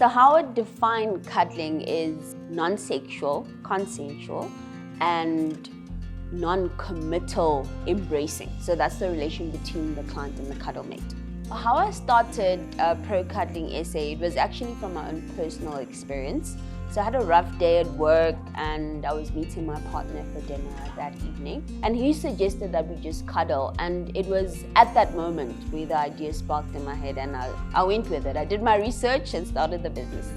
So how I define cuddling is non-sexual, consensual, and non-committal embracing. So that's the relation between the client and the cuddle mate. How I started Pro Cuddling SA, it was actually from my own personal experience. So I had a rough day at work and I was meeting my partner for dinner that evening. And he suggested that we just cuddle. And it was at that moment where the idea sparked in my head and I went with it. I did my research and started the business.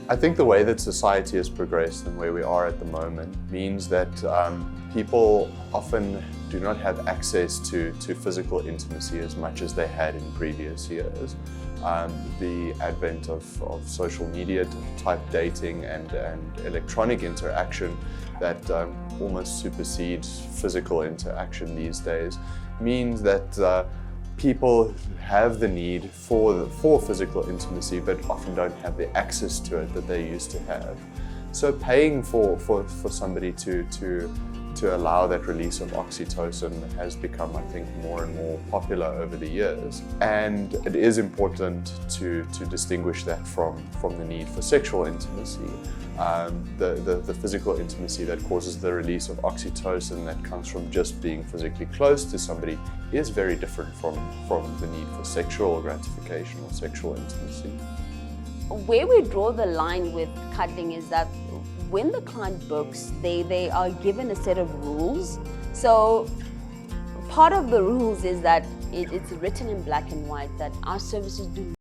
I think the way that society has progressed and where we are at the moment means that people often do not have access to physical intimacy as much as they had in previous years. The advent of social media type dating and electronic interaction that almost supersedes physical interaction these days means that people have the need for physical intimacy but often don't have the access to it that they used to have. So paying for somebody to allow that release of oxytocin has become, I think, more and more popular over the years. And it is important to distinguish that from the need for sexual intimacy. The physical intimacy that causes the release of oxytocin that comes from just being physically close to somebody is very different from the need for sexual gratification or sexual intimacy. Where we draw the line with cuddling is that when the client books, they are given a set of rules. So part of the rules is that it's written in black and white that our services do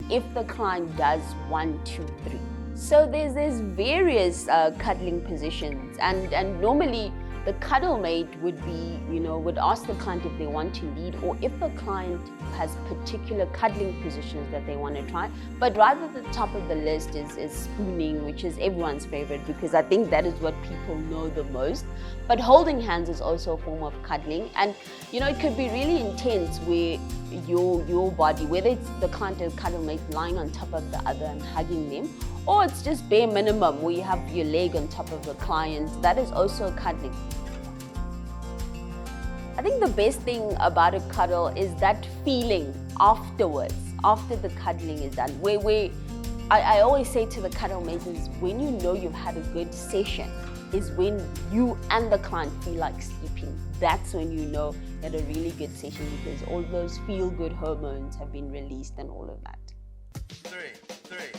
if the client does 1, 2, 3. So there's various cuddling positions, and normally the cuddle mate would ask the client if they want to lead or if the client has particular cuddling positions that they want to try. But right at the top of the list is spooning, which is everyone's favorite because I think that is what people know the most. But holding hands is also a form of cuddling, and it could be really intense where your body, whether it's the client or cuddle mate lying on top of the other and hugging them, or it's just bare minimum where you have your leg on top of the client, that is also cuddling. I think the best thing about a cuddle is that feeling afterwards, after the cuddling is done, where I always say to the cuddle mates is when you know you've had a good session is when you and the client feel like sleeping. That's when you know you had a really good session because all those feel-good hormones have been released and all of that. 3, 3.